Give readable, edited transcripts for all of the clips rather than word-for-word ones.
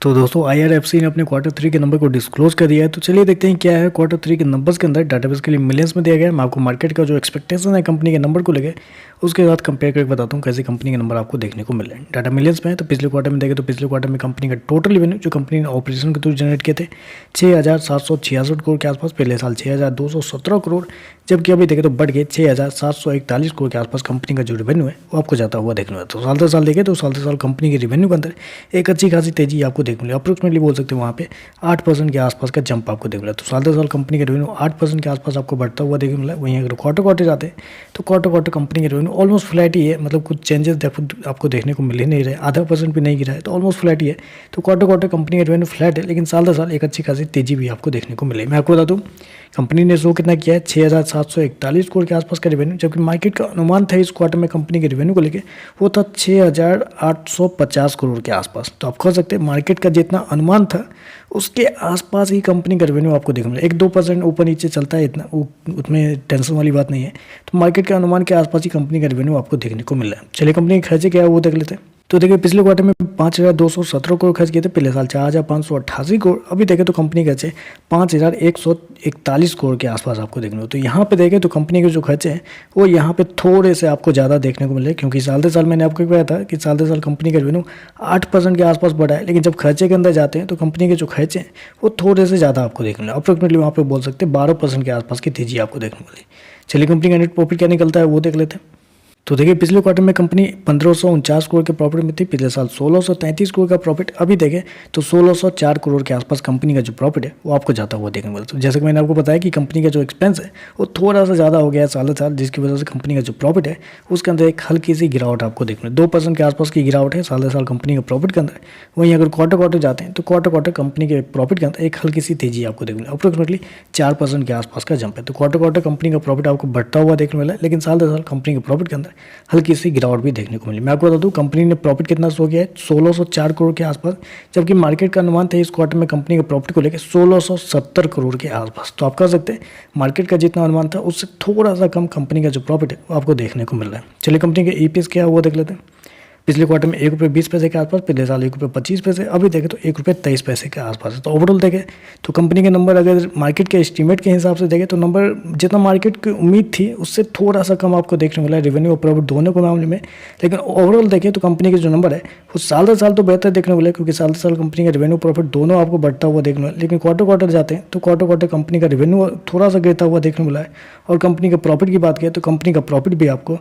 तो दोस्तों IRFC ने अपने क्वार्टर 3 के नंबर को डिस्क्लोज कर दिया है। तो चलिए देखते हैं क्या है क्वार्टर 3 के नंबर्स के अंदर। डाटाबेस के लिए मिलियंस में दिया गया है। मैं आपको मार्केट का जो एक्सपेक्टेशन है कंपनी के नंबर को लेकर उसके साथ कंपेयर करके बताता हूँ कैसे कंपनी के नंबर आपको देखने को मिल रहे हैं। डाटा मिलियंस में है तो पिछले क्वार्टर में देखें तो पिछले क्वार्टर में कंपनी का टोटल रेवेन्यू जो कंपनी ने ऑपरेशन के थ्रू जनरेट किए थे 6,766 करोड़ के आसपास, पहले साल 6,217 करोड़, जबकि अभी देखें तो बढ़ गए 6,741 करोड़ के आसपास कंपनी का जो रेवेन्यू है वो आपको जाता हुआ देखने को। तो साल से साल देखें तो साल से साल कंपनी के रेवेन्यू के अंदर एक अच्छी खासी तेजी आपको देखने मिली। अप्रोक्सीमेटली बोल सकते हैं वहाँ पे 8% के आसपास का जंप आपको देखने मिला। तो साल से साल कंपनी का रेवेन्यू 8% के आसपास आपको बढ़ता हुआ देखने मिला। वहीं अगर क्वार्टर क्वार्टर जाते हैं तो क्वार्टर क्वार्टर कंपनी के रेवेन्यू ऑलमोस्ट फ्लैट ही है, मतलब कुछ चेंजेस आपको देखने को मिल ही नहीं रहे, आधा % भी नहीं गिरा है, तो ऑलमोस्ट फ्लैट ही है। तो क्वार्टर क्वार्टर कंपनी का रेवेन्यू फ्लैट है, लेकिन साल दर साल एक अच्छी खासी तेजी भी आपको देखने को मिले। मैं आपको बता दूँ कंपनी ने शो कितना किया है 6,741 करोड़ के आसपास का रेवेन्यू, जबकि मार्केट का अनुमान था इस क्वार्टर में कंपनी के रेवेन्यू को लेकर वो था 6,850 करोड़ के आसपास। तो आप कह सकते हैं मार्केट का जितना अनुमान था उसके आसपास ही कंपनी का रेवेन्यू आपको देखने मिला। 1-2% ऊपर नीचे चलता है, इतना उसमें टेंशन वाली बात नहीं है। तो मार्केट के अनुमान के आसपास ही कंपनी का रेवेन्यू आपको देखने को मिल रहा है। चलिए कंपनी के खर्चे क्या है वो देख लेते हैं। तो देखिए पिछले क्वार्टर में 5,217 करोड़ खर्च किए थे, पहले साल 4,588 करोड़। अभी देखें तो कंपनी का खर्चे 5,141 करोड़ के आसपास आपको देखने को। तो यहाँ पे देखें तो कंपनी के जो खर्चे हैं वो यहाँ पे थोड़े से आपको ज़्यादा देखने को मिले, क्योंकि साल दर साल मैंने आपको बताया था कि साल दर साल कंपनी का रेवेन्यू 8% के आसपास बढ़ा है, लेकिन जब खर्चे के अंदर जाते हैं तो कंपनी के जो खर्चे हैं वो थोड़े से ज़्यादा आपको देखने मिले। अप्रोक्सीमेटली वहाँ पर बोल सकते हैं 12% के आसपास की तेजी आपको देखने मिली। चलिए कंपनी का नेट प्रॉफिट क्या निकलता है वो देख लेते हैं। तो देखिए पिछले क्वार्टर में कंपनी 1,549 करोड़ के प्रॉफिट में थी, पिछले साल 1,633 करोड़ का प्रॉफिट। अभी देखें तो 1,604 करोड़ के आसपास कंपनी का जो प्रॉफिट है वो आपको जाता हुआ देखने को मिलता है। तो जैसे कि मैंने आपको बताया कि कंपनी का जो एक्सपेंस है वो थोड़ा सा ज़्यादा हो गया है साल साल, जिसकी वजह से कंपनी का जो प्रॉफिट है उसके अंदर एक हल्की सी गिरावट आपको देखने 2% के आसपास की गिरावट है साल साल कंपनी के प्रॉफिट के अंदर। वहीं अगर क्वार्टर क्वार्टर जाते हैं तो क्वार्टर क्वार्टर कंपनी के प्रॉफिट के अंदर एक हल्की सी तेजी आपको देखने मिली। अप्रोक्सीमेटली 4% के आसपास का जंप है। तो क्वार्टर क्वार्टर कंपनी का प्रॉफिट आपको बढ़ता हुआ देखने मिला है, लेकिन साल दर साल कंपनी के प्रॉफिट के अंदर हल्की सी गिरावट भी देखने को मिली। मैं आपको बता दूं कंपनी ने प्रॉफिट कितना शो किया है 1,604 करोड़ के आसपास, जबकि मार्केट का अनुमान था इस क्वार्टर में कंपनी के प्रॉफिट को लेकर 1,670 करोड़ के आसपास। तो आप कह सकते हैं मार्केट का जितना अनुमान था उससे थोड़ा सा कम कंपनी का जो प्रॉफिट है वो आपको देखने को मिल रहा है। चलिए कंपनी के EPS क्या है वो देख लेते हैं। पिछले क्वार्टर में ₹1.20 के आसपास, पिछले साल ₹1.25, अभी देखें तो ₹1.23 के आसपास है। तो ओवरऑल देखें तो कंपनी के नंबर अगर मार्केट के एस्टीमेट के हिसाब से देखें तो नंबर जितना मार्केट की उम्मीद थी उससे थोड़ा सा कम आपको देखने को मिला है रेवेन्यू और प्रॉफिट दोनों के मामले में। लेकिन ओवरऑल देखें तो कंपनी के जो नंबर है वो साल दर साल तो बेहतर देखने को मिला, क्योंकि साल दर साल कंपनी का रेवेन्यू प्रॉफिट दोनों आपको बढ़ता हुआ देखने को मिला। लेकिन क्वार्टर क्वार्टर जाते हैं तो क्वार्टर क्वार्टर कंपनी का रेवेन्यू थोड़ा सा गिरता हुआ देखने को मिला है, और कंपनी के प्रॉफिट की बात करें तो कंपनी का प्रॉफिट भी आपको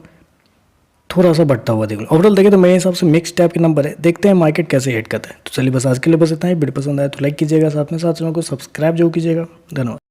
थोड़ा सा बढ़ता हुआ देख लो। ओवरऑल देखें तो मेरे हिसाब से मिक्स टाइप के नंबर है, देखते हैं मार्केट कैसे एड करता है। तो चलिए बस आज के लिए बस इतना ही। वीडियो पसंद आए तो लाइक कीजिएगा, साथ में साथ चैनल को सब्सक्राइब जरूर कीजिएगा। धन्यवाद।